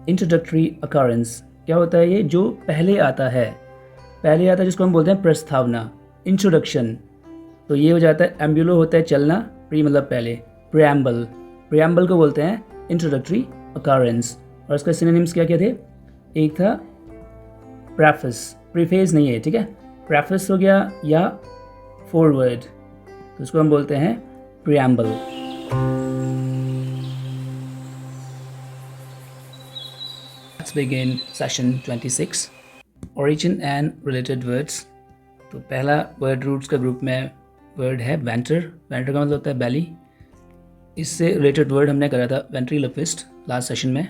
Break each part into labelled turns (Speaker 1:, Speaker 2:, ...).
Speaker 1: Introductory occurrence क्या होता है? ये जो पहले आता है जिसको हम बोलते हैं प्रस्तावना, इंट्रोडक्शन। तो ये हो जाता है एम्ब्यूलो होता है चलना, प्री मतलब पहले, प्रियम्बल को बोलते हैं इंट्रोडक्टरी अकरेंस। और उसका सिनोनिम्स क्या क्या थे? एक था प्रेफेस, प्रीफेस नहीं है, ठीक है, प्रेफेस हो गया या फॉरवर्ड, तो उसको हम बोलते हैं preamble. Let's begin session 26, origin and related words। तो पहला वर्ड रूट्स का ग्रुप में वर्ड है वेंटर। वेंटर का मतलब होता है बैली। इससे रिलेटेड वर्ड हमने करा था वेंट्रिलोक्विस्ट लास्ट सेशन में।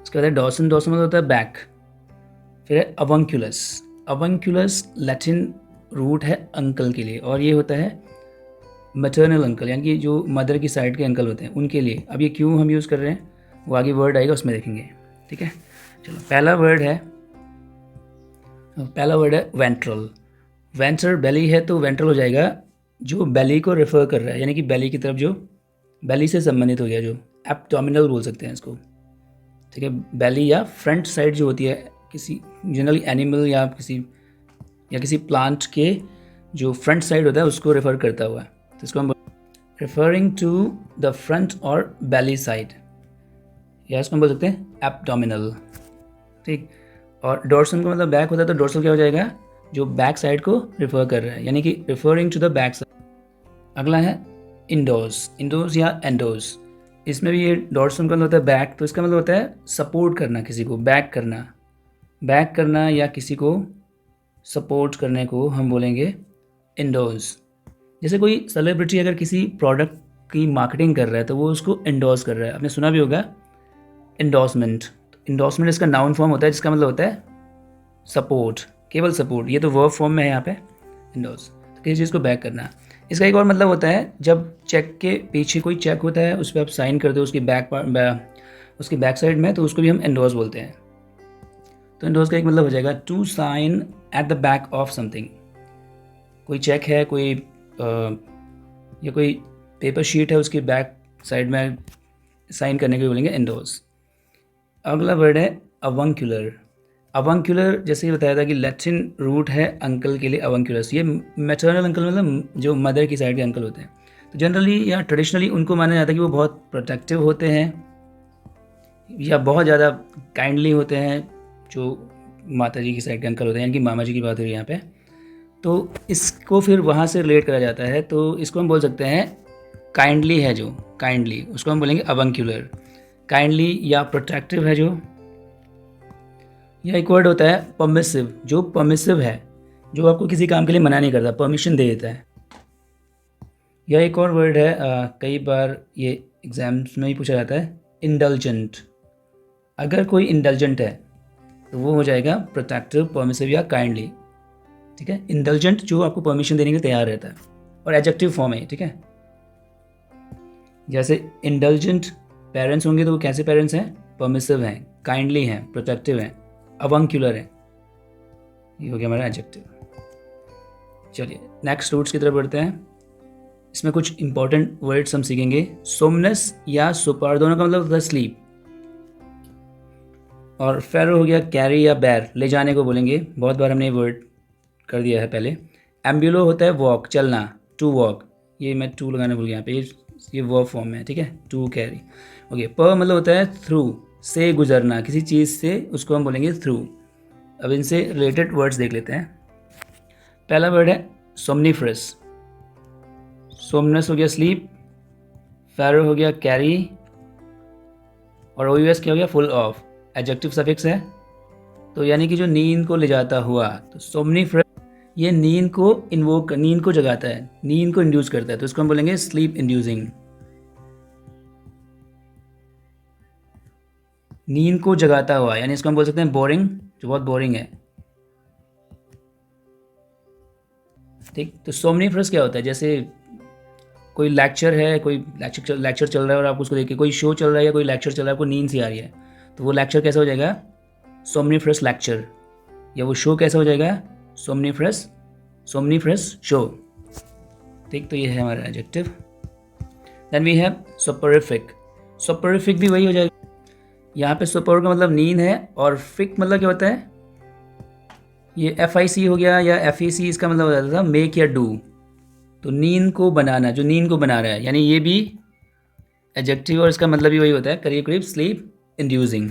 Speaker 1: उसके बाद है डॉर्सन, डॉर्सन मतलब होता है बैक। फिर है अवंक्यूलस, अवंक्यूलस लैटिन रूट है अंकल के लिए, और ये होता है मैटरनल अंकल, यानी कि जो मदर की साइड के अंकल होते हैं उनके लिए। अब ये क्यों हम यूज़ कर रहे हैं वो आगे वर्ड आएगा उसमें देखेंगे, ठीक है। चलो पहला वर्ड है वेंट्रल। वेंटर बेली है तो वेंट्रल हो जाएगा जो बेली को रेफर कर रहा है, यानी कि बेली की तरफ, जो बेली से संबंधित हो गया, जो एब्डोमिनल बोल सकते हैं इसको, ठीक है। बेली या फ्रंट साइड जो होती है किसी जनरली एनिमल या किसी प्लांट के जो फ्रंट साइड होता है उसको रेफर करता हुआ, तो इसको हम रेफरिंग टू द फ्रंट और बेली साइड, या इसको हम बोल सकते हैं एब्डोमिनल, ठीक। और डोर्सल का मतलब बैक होता है, तो डोर्सल क्या हो जाएगा? जो बैक साइड को रेफर कर रहा है, यानी कि referring to the back side. अगला है इंडोर्स, इंडोर्स या एंडोर्स। इसमें भी ये डोर्सल का मतलब होता है बैक, तो इसका मतलब होता है सपोर्ट करना, किसी को बैक करना या किसी को सपोर्ट करने को हम बोलेंगे इंडोर्स। जैसे कोई सेलिब्रिटी अगर किसी प्रोडक्ट की मार्केटिंग कर रहा है तो वो उसको इंडोर्स कर रहा है। आपने सुना भी होगा इंडोर्समेंट। इंडोर्समेंट इसका नाउन फॉर्म होता है जिसका मतलब होता है सपोर्ट, केवल सपोर्ट। ये तो वर्ब फॉर्म में है यहाँ पे इंडोर्स, तो किसी चीज़ को बैक करना। इसका एक और मतलब होता है जब चेक के पीछे कोई चेक होता है उस पर आप साइन करते हो उसकी बैक साइड में, तो उसको भी हम इंडोर्स बोलते हैं। तो इंडोर्स का एक मतलब हो जाएगा to sign at the back of something. कोई चेक है, या कोई पेपर शीट है, उसकी बैक साइड में साइन करने को बोलेंगे इंडोर्स। अगला वर्ड है अवंक्यूलर। अवंक्यूलर जैसे ही बताया था कि लैटिन रूट है अंकल के लिए अवंक्यूलस। ये मैटरनल अंकल मतलब जो मदर की साइड के अंकल होते हैं। तो जनरली या ट्रेडिशनली उनको माना जाता है कि वो बहुत प्रोटेक्टिव होते हैं या बहुत ज़्यादा काइंडली होते हैं, जो माता जी की साइड के अंकल होते हैं, यानी कि मामा जी की बात हो रही है यहाँ पे। तो इसको फिर वहाँ से रिलेट करा जाता है, तो इसको हम बोल सकते हैं काइंडली है, जो काइंडली उसको हम बोलेंगे अवंक्यूलर। काइंडली या प्रोटेक्टिव है जो। यह एक वर्ड होता है परमिसिव, जो परमिसिव है, जो आपको किसी काम के लिए मना नहीं करता, परमिशन दे देता है। यह एक और वर्ड है, कई बार ये एग्जाम्स में ही पूछा जाता है, इंडल्जेंट। अगर कोई इंडल्जेंट है तो वो हो जाएगा प्रोटेक्टिव, परमिसिव या काइंडली, ठीक है। इंडल्जेंट जो आपको परमिशन देने के लिए तैयार रहता है, और एडजेक्टिव फॉर्म है, ठीक है। जैसे इंडल्जेंट पेरेंट्स होंगे तो वो कैसे पेरेंट्स हैं? परमिसिव हैं, काइंडली हैं, प्रोटेक्टिव हैं, अवंक्यूलर है। ये हो गया हमारा एडजेक्टिव। चलिए नेक्स्ट रूट्स की तरफ बढ़ते हैं। इसमें कुछ इंपॉर्टेंट वर्ड्स हम सीखेंगे। सोमनेस या सुपर, दोनों का मतलब होता है स्लीप। और फेरो हो गया कैरी या बैर, ले जाने को बोलेंगे। बहुत बार हमने ये वर्ड कर दिया है पहले। एम्ब्यूलो होता है वॉक, चलना, टू वॉक। ये मैं टू लगाना भूल गया यहाँ पे, ये वर्ब फॉर्म में है, ठीक है, टू कैरी। ओके, पर मतलब होता है थ्रू, से गुजरना, किसी चीज़ से, उसको हम बोलेंगे थ्रू। अब इनसे रिलेटेड वर्ड्स देख लेते हैं। पहला वर्ड है सोमनिफरस। सोमनस हो गया स्लीप, फेरो हो गया कैरी, और ओयूएस क्या हो गया? फुल ऑफ, एडजेक्टिव सफिक्स है, तो यानी कि जो नींद को ले जाता हुआ। तो सोमनिफरस ये नींद को जगाता है, नींद को इंड्यूस करता है, तो इसको हम बोलेंगे स्लीप इंड्यूसिंग। नींद को जगाता हुआ, यानी इसको हम बोल सकते हैं बोरिंग, जो बहुत बोरिंग है, ठीक। तो सोमनिफरस क्या होता है? जैसे कोई लेक्चर है, कोई लेक्चर चल रहा है और आप उसको देखिए, कोई शो चल रहा है या कोई लेक्चर चल रहा है, आपको नींद सी आ रही है, तो वो लेक्चर कैसा हो जाएगा? सोमनिफरस लेक्चर। या वो शो कैसा हो जाएगा? सोमनिफरस शो, ठीक। तो ये है हमारा adjective. Then we have soporific. Soporific भी वही हो जाएगा, यहाँ पे सुपर का मतलब नींद है, और फिक मतलब क्या होता है, ये FIC हो गया या FEC, इसका मतलब हो जाता था मेक या डू। तो नींद को बनाना, जो नींद को बना रहा है, यानी ये भी एडजेक्टिव और इसका मतलब भी वही होता है, करीब करीब स्लीप इंड्यूसिंग।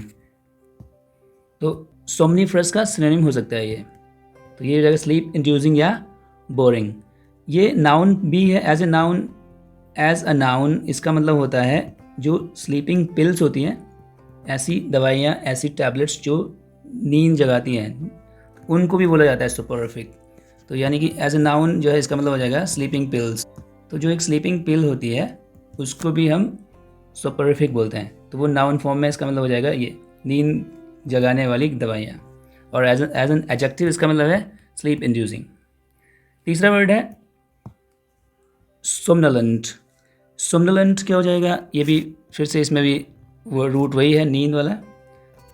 Speaker 1: तो सोमनीफरस का सिनोनिम हो सकता है ये। तो ये हो जाएगा स्लीप इंड्यूसिंग या बोरिंग। ये नाउन भी है, एज अ नाउन इसका मतलब होता है जो स्लीपिंग पिल्स होती हैं, ऐसी दवाइयाँ, ऐसी टैबलेट्स जो नींद जगाती हैं, उनको भी बोला जाता है सुपरफिक। तो यानी कि एज ए नाउन जो है इसका मतलब हो जाएगा स्लीपिंग पिल्स। तो जो एक स्लीपिंग पिल होती है उसको भी हम सुपरफिक बोलते हैं, तो वो नाउन फॉर्म में इसका मतलब हो जाएगा ये नींद जगाने वाली दवाइयाँ। और एज एन एडजेक्टिव इसका मतलब है स्लीप इंड्यूसिंग। तीसरा वर्ड है सोमनलेंट। सोमनलेंट क्या हो जाएगा, ये भी फिर से इसमें भी वो रूट वही है, नींद वाला।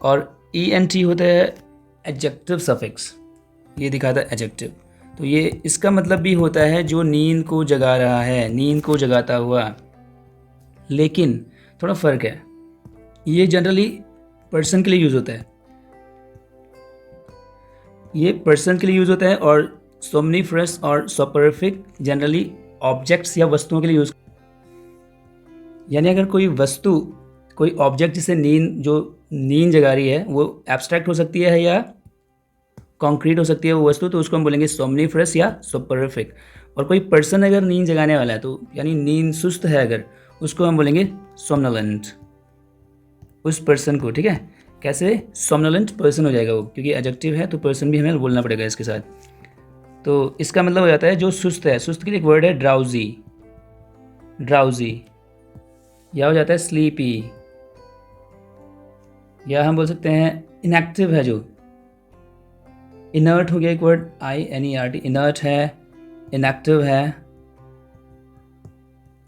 Speaker 1: और ENT होता है एडजेक्टिव सफिक्स, ये दिखाता है एडजेक्टिव। तो ये इसका मतलब भी होता है जो नींद को जगा रहा है, नींद को जगाता हुआ। लेकिन थोड़ा फ़र्क है, ये जनरली पर्सन के लिए यूज़ होता है, ये पर्सन के लिए यूज़ होता है। और सोमनीफरस और सोपरिफिक जनरली ऑब्जेक्ट्स या वस्तुओं के लिए यूज़, यानी अगर कोई वस्तु, कोई ऑब्जेक्ट जिसे जो नींद जगा रही है वो एब्स्ट्रैक्ट हो सकती है या कॉन्क्रीट हो सकती है वो वस्तु, तो उसको हम बोलेंगे सोमनीफरस या सोपरिफिक। और कोई पर्सन अगर नींद जगाने वाला है, तो यानी नींद सुस्त है अगर, उसको हम बोलेंगे सोमनलेंट, उस पर्सन को। ठीक है, कैसे सोमनलेंट पर्सन हो जाएगा वो, क्योंकि एडजेक्टिव है तो पर्सन भी हमें बोलना पड़ेगा इसके साथ। तो इसका मतलब हो जाता है जो सुस्त है। सुस्त के लिए एक वर्ड है ड्राउजी, ड्राउजी, या हो जाता है स्लीपी, या हम बोल सकते हैं इनएक्टिव है जो। इनर्ट हो गया एक वर्ड, INERT, इनर्ट है, इनएक्टिव है,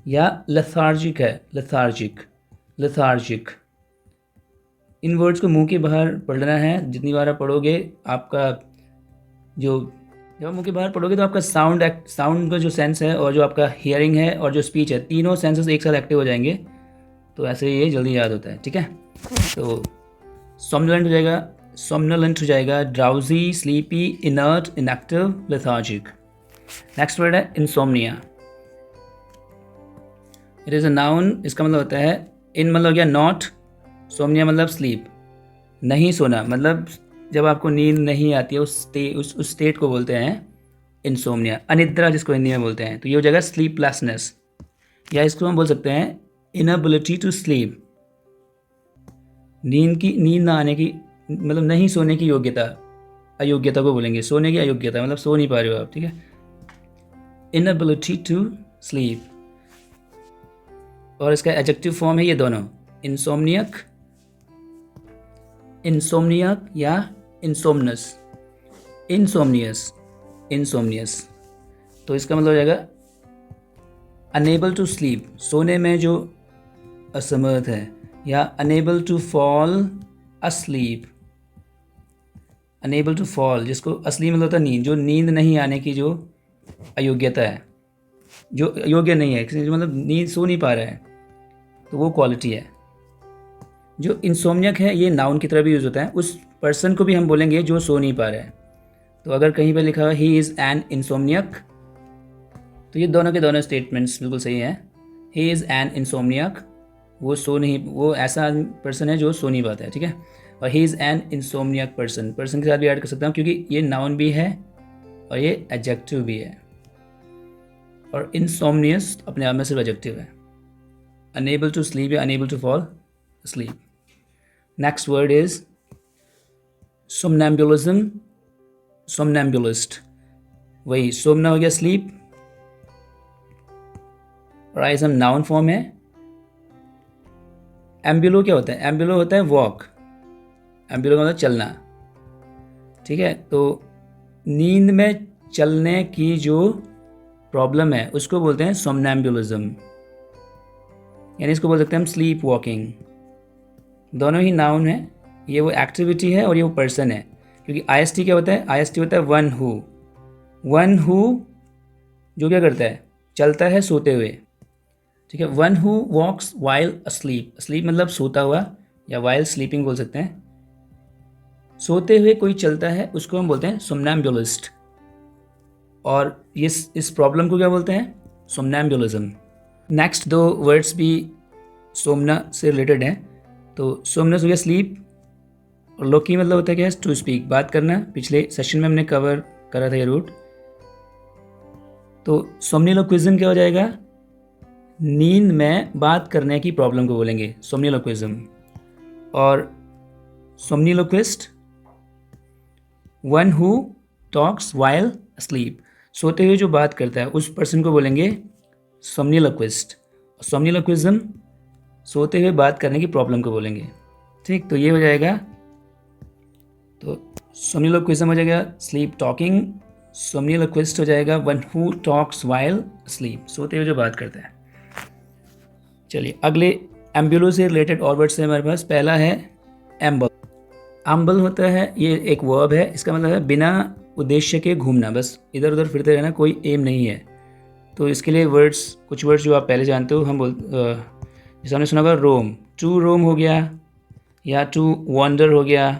Speaker 1: या लेथार्जिक है, लेथार्जिक, लेथार्जिक। इन वर्ड्स को मुंह के बाहर पढ़ना है, जितनी बार आप पढ़ोगे आपका जो, जब आप मुंह के बाहर पढ़ोगे तो आपका साउंड का जो सेंस है, और जो आपका हियरिंग है, और जो स्पीच है, तीनों सेंसेस एक साथ एक्टिव हो जाएंगे। तो ऐसे ये जल्दी याद होता है। ठीक है, तो सोमनलेंट हो जाएगा, सोमनलेंट हो जाएगा drowsy, sleepy, inert, inactive, lethargic. Next word है insomnia. It is a noun, इसका मतलब होता है इन, मतलब क्या, नॉट, सोमनिया मतलब स्लीप, नहीं सोना, मतलब जब आपको नींद नहीं आती है उस स्टेट को बोलते हैं इंसोम्निया, अनिद्रा जिसको हिंदी में बोलते हैं। तो ये हो जाएगा स्लीपलेसनेस, या इसको हम बोल सकते हैं इनएबिलिटी टू स्लीप, नींद ना आने की, मतलब नहीं सोने की योग्यता, अयोग्यता को बोलेंगे, सोने की अयोग्यता मतलब सो नहीं पा रहे हो आप। ठीक है, इनएबिलिटी टू स्लीप। और इसका एडजेक्टिव फॉर्म है ये दोनों, इंसोमनियक, इंसोमनियक या इंसोमनस, इंसोमनियस, इंसोमनियस। तो इसका मतलब हो जाएगा अनेबल टू स्लीप, सोने में जो असमर्थ है, या unable to fall asleep, unable to fall जिसको असली मतलब होता है नींद, जो नींद नहीं आने की जो अयोग्यता है, जो योग्य नहीं है, मतलब नींद सो नहीं पा रहा है, तो वो क्वालिटी है। जो इंसोमनियक है ये नाउन की तरह भी यूज़ होता है, उस पर्सन को भी हम बोलेंगे जो सो नहीं पा रहा है। तो अगर कहीं पर लिखा हुआ ही इज़ एन इंसोमनियक, तो ये दोनों के दोनों स्टेटमेंट्स बिल्कुल सही हैं। ही इज़ एन इंसोमनियक, वो ऐसा पर्सन है जो सो नहीं पाता है। ठीक है, और he is an insomniac person, person के साथ भी ऐड कर सकता हूँ क्योंकि ये नाउन भी है और ये एडजेक्टिव भी है। और इंसोमनियस अपने आप में सिर्फ एडजेक्टिव है। अनेबल टू स्लीप या unable to fall asleep. Next word is somnambulism, somnambulist. वही सोमना हो गया स्लीप, और आइजम नाउन फॉर्म है। एम्बुलो क्या होता है, एम्बुलो होता है वॉक, एम्बुलो का मतलब चलना। ठीक है, तो नींद में चलने की जो प्रॉब्लम है उसको बोलते हैं सोमनैम्बुलिज्म, यानी इसको बोल सकते हैं हम स्लीप वॉकिंग। दोनों ही नाउन है, ये वो एक्टिविटी है और ये वो पर्सन है। क्योंकि IST क्या होता है, IST होता है वन हु जो क्या करता है, चलता है सोते हुए। ठीक है, one who walks while asleep, asleep मतलब सोता हुआ या वाइल स्लीपिंग बोल सकते हैं। सोते हुए कोई चलता है उसको हम बोलते हैं सोमनैम्बुलिस्ट, और इस प्रॉब्लम को क्या बोलते हैं? सोमनैम्बुलिज्म। नेक्स्ट दो वर्ड्स भी सोमना से रिलेटेड हैं। तो सोमनस हो गया स्लीप, और लोकी मतलब होता है क्या? टू स्पीक, बात करना। पिछले सेशन में हमने कवर करा था ये रूट। तो सोमनिलोक्विज्म क्या हो जाएगा? नींद में बात करने की प्रॉब्लम को बोलेंगे सोमनिलोक्विज्म। और somniloquist one who talks while sleep, सोते हुए जो बात करता है उस पर्सन को बोलेंगे सोमनिलोक्विस्ट। सोमनिलोक्विज्म सोते हुए बात करने की प्रॉब्लम को बोलेंगे। ठीक, तो ये हो जाएगा। तो सोमनिलोक्विज्म हो जाएगा स्लीप टॉकिंग, सोमनिलोक्विस्ट हो जाएगा one who talks while sleep, सोते हुए जो बात करता है। चलिए अगले एम्बुलो से रिलेटेड और वर्ड्स है हमारे पास। पहला है एम्बल। एम्बल होता है, ये एक वर्ब है, इसका मतलब है बिना उद्देश्य के घूमना, बस इधर उधर फिरते रहना, कोई एम नहीं है। तो इसके लिए वर्ड्स, कुछ वर्ड्स जो आप पहले जानते हो, हम जैसे हमने सुना होगा रोम, टू रोम हो गया, या टू वॉन्डर हो गया,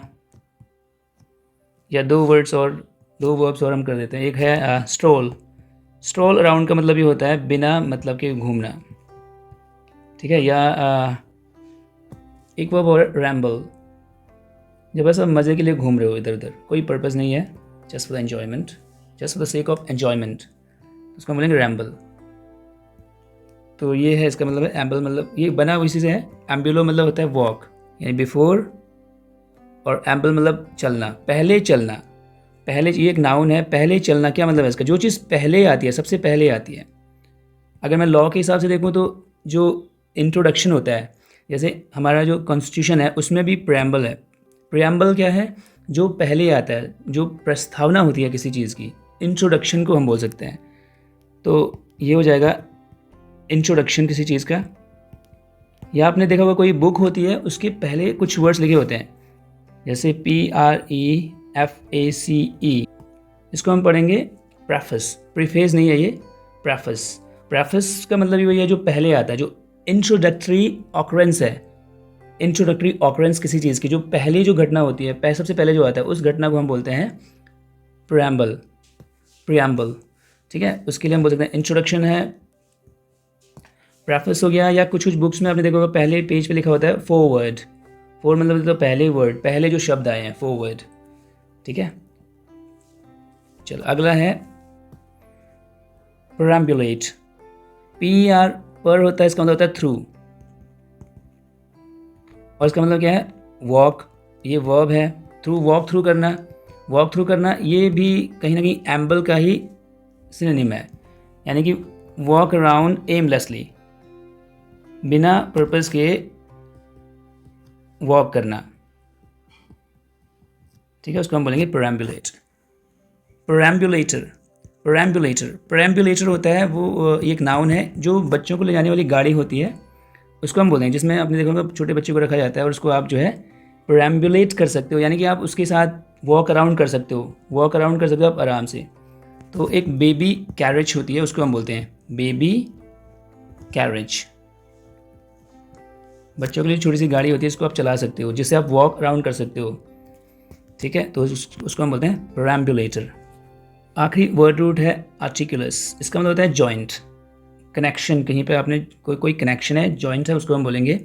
Speaker 1: या दो वर्ब्स और हम कर देते हैं। एक है स्ट्रोल। स्ट्रोल अराउंड का मतलब ये होता है बिना मतलब के घूमना, ठीक है। या एक वर्ब और रैम्बल, जब बस आप मज़े के लिए घूम रहे हो इधर उधर, कोई पर्पज़ नहीं है, just for the enjoyment, just for the sake of enjoyment, उसको बोलेंगे रैम्बल। तो ये है इसका मतलब है एम्बल, मतलब ये बना इसी से है। एम्बुलो मतलब होता है वॉक, यानी बिफोर, और एम्बल मतलब चलना, पहले चलना। पहले, ये एक नाउन है, पहले चलना क्या मतलब है इसका? जो चीज़ पहले आती है, सबसे पहले आती है। अगर मैं लॉ के हिसाब से देखूँ तो जो इंट्रोडक्शन होता है, जैसे हमारा जो कॉन्स्टिट्यूशन है उसमें भी प्रेम्बल है। प्रेम्बल क्या है? जो पहले आता है, जो प्रस्तावना होती है किसी चीज़ की, इंट्रोडक्शन को हम बोल सकते हैं। तो ये हो जाएगा इंट्रोडक्शन किसी चीज़ का। या आपने देखा होगा कोई बुक होती है, उसके पहले कुछ वर्ड्स लिखे होते हैं, जैसे PREFACE, इसको हम पढ़ेंगे प्रेफस। प्रीफेस नहीं है ये, प्रेफस। प्रेफस का मतलब ये वही है जो पहले आता है, जो इंट्रोडक्टरी ऑकरेंस है। इंट्रोडक्टरी ऑकरेंस किसी चीज़ की, जो पहली जो घटना होती है, सबसे पहले जो आता है, उस घटना को हम बोलते हैं प्रेम्बल। प्रियम्बल, ठीक है। उसके लिए हम बोल सकते हैं इंट्रोडक्शन है, प्रेफस हो गया। या कुछ बुक्स में आपने देखा होगा पहले पेज पे लिखा होता है फॉरवर्ड। फोर मतलब तो पहले वर्ड, पहले जो शब्द आए हैं, फॉरवर्ड, ठीक है। चलो अगला है परम्बुलेट। PR पर होता है, इसका मतलब होता है थ्रू, और इसका मतलब क्या है? वॉक, ये वर्ब है। थ्रू, वॉक थ्रू करना, वॉक थ्रू करना, ये भी कहीं ना कहीं एम्बल का ही सिनोनिम है, यानी कि वॉक अराउंड एमलेसली, बिना पर्पस के वॉक करना, ठीक है। उसको हम बोलेंगे परम्बुलेट। परम्बुलेटर, परम्बुलेटर, परम्बुलेटर होता है वो एक नाउन है, जो बच्चों को ले जाने वाली गाड़ी होती है, उसको हम बोलते हैं, जिसमें आपने देखा होगा छोटे बच्चे को रखा जाता है, और उसको आप जो है परम्बुलेट कर सकते हो, यानी कि आप उसके साथ वॉक अराउंड कर सकते हो, वॉक अराउंड कर सकते हो आप आराम से। तो एक बेबी कैरेज होती है, उसको हम बोलते हैं बेबी कैरेज। बच्चों के लिए छोटी सी गाड़ी होती है, इसको आप चला सकते हो, जिससे आप वॉक अराउंड कर सकते हो, ठीक है। तो उसको हम बोलते हैं परम्बुलेटर। आखिरी वर्ड रूट है आर्टिकुलस। इसका मतलब होता है जॉइंट, कनेक्शन, कहीं पे आपने कोई कनेक्शन है, जॉइंट है, उसको हम बोलेंगे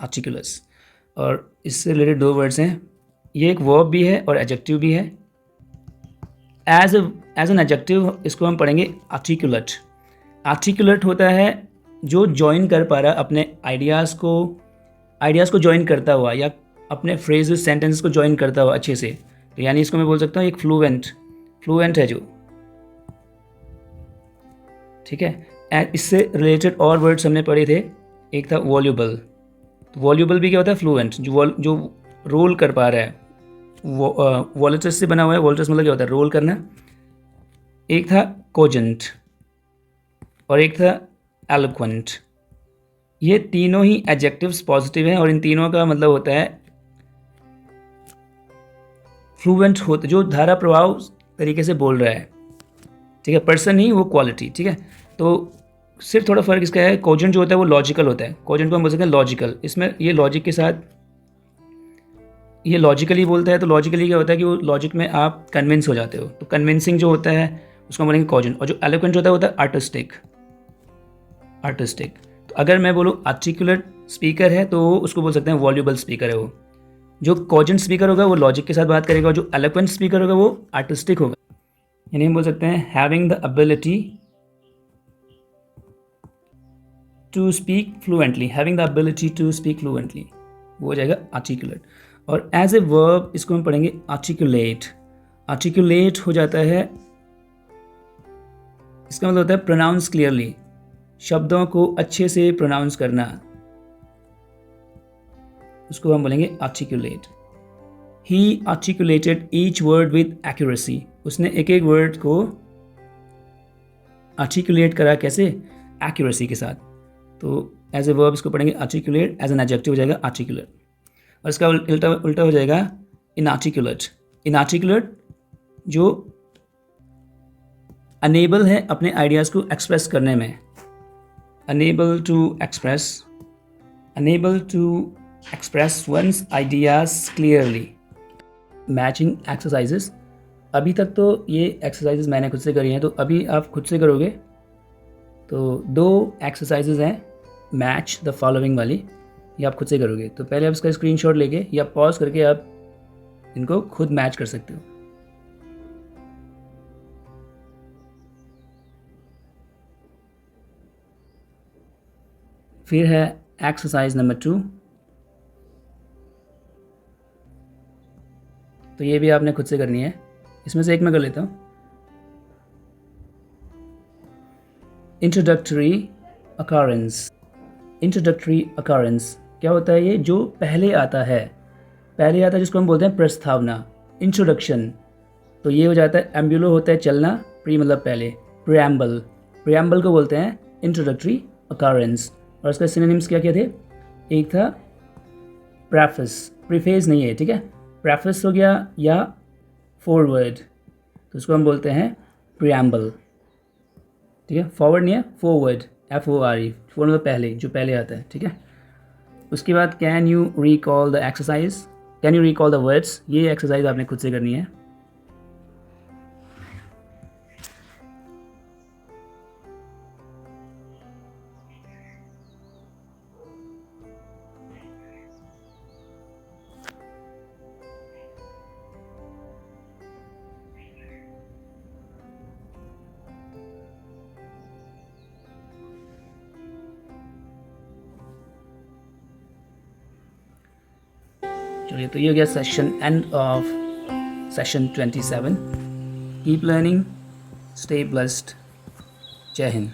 Speaker 1: आर्टिकुलस। और इससे रिलेटेड दो वर्ड्स हैं, ये एक वर्ब भी है और एडजेक्टिव भी है। एज एन एडजेक्टिव इसको हम पढ़ेंगे आर्टिकुलेट। आर्टिकुलेट होता है जो जॉइन कर पा रहा अपने आइडियाज़ को जॉइन करता हुआ, या अपने फ्रेजेस, सेंटेंस को जॉइन करता हुआ अच्छे से। तो यानी इसको मैं बोल सकता हूँ एक फ्लुएंट है जो, ठीक है। इससे रिलेटेड और वर्ड्स हमने पढ़े थे, एक था वॉल्यूबल। तो वॉल्यूबल भी क्या होता है? फ्लुएंट, जो रोल कर पा रहा है। वॉलेटस से बना हुआ है, वॉलेटस मतलब क्या होता है? रोल करना। एक था कोजेंट और एक था एलोक्वेंट। ये तीनों ही एडजेक्टिव्स पॉजिटिव हैं, और इन तीनों का मतलब होता है फ्लुएंट होता, जो धारा प्रवाह तरीके से बोल रहा है, ठीक है। पर्सन ही वो क्वालिटी, ठीक है। तो सिर्फ थोड़ा फर्क इसका है, कोजेंट जो होता है वो लॉजिकल होता है, कोजेंट को हम बोल सकते हैं लॉजिकल। इसमें ये लॉजिक के साथ ये लॉजिकली बोलता है, तो लॉजिकली क्या होता है कि वो लॉजिक में आप कन्विंस हो जाते हो, तो कन्विंसिंग जो होता है उसको हम बोलेंगे कॉजेंट, और जो एलोक्वेंट होता है वो होता है आर्टिस्टिक। तो अगर मैं बोलूँ आर्टिकुलेट स्पीकर है तो उसको बोल सकते हैं वॉल्यूबल स्पीकर है वो। जो कॉजेंट स्पीकर होगा वो लॉजिक के साथ बात करेगा, और जो एलोक्वेंट स्पीकर होगा वो आर्टिस्टिक होगा। यानी हम बोल सकते हैं having the ability to speak fluently, having the ability to speak fluently, वो हो जाएगा आर्टिकुलेट। और एज ए वर्ब इसको हम पढ़ेंगे आर्टिकुलेट। आर्टिकुलेट हो जाता है, इसका मतलब होता है प्रोनाउंस क्लियरली, शब्दों को अच्छे से प्रोनाउंस करना, उसको हम बोलेंगे articulate. He articulated each word with accuracy, उसने एक एक वर्ड को आर्टिकुलेट करा, कैसे? एक्यूरेसी के साथ। तो एज ए वर्ब इसको पढ़ेंगे आर्टिकुलेट, एज एन एडजेक्टिव हो जाएगा आर्टिकुलेट। और इसका उल्टा हो जाएगा इनआर्टिकुलेट। इनआर्टिकुलेट जो अनेबल है अपने आइडियाज़ को एक्सप्रेस करने में, unable to express one's ideas clearly. Matching exercises, अभी तक तो ये एक्सरसाइजेस मैंने खुद से करी हैं, तो अभी आप खुद से करोगे। तो 2 एक्सरसाइजेज हैं मैच द फॉलोइंग वाली, ये आप खुद से करोगे। तो पहले आप इसका स्क्रीनशॉट लेके या पॉज करके आप इनको खुद मैच कर सकते हो। फिर है एक्सरसाइज नंबर 2, तो ये भी आपने खुद से करनी है। इसमें से एक मैं कर लेता हूँ। Introductory occurrence. इंट्रोडक्टरी अकरेंस क्या होता है? ये जो पहले आता है जिसको हम बोलते हैं प्रस्तावना, इंट्रोडक्शन। तो ये हो जाता है एम्बुलो होता है चलना, प्री मतलब पहले, प्रियम्बल को बोलते हैं इंट्रोडक्टरी अकरेंस। और उसका सिनोनिम्स क्या क्या थे? एक था प्रीफेस नहीं है, ठीक है, प्रेफेस हो गया या फॉरवर्ड, तो उसको हम बोलते हैं प्रियम्बल, ठीक है। फॉरवर्ड नहीं है, फॉरवर्ड, FORE, फॉर मतलब पहले, जो पहले आता है, ठीक है। उसके बाद can you recall the exercise, can you recall the words, ये एक्सरसाइज आपने खुद से करनी है। चलिए, तो ये हो गया session, end of session 27। Keep learning, stay blessed, जय हिंद।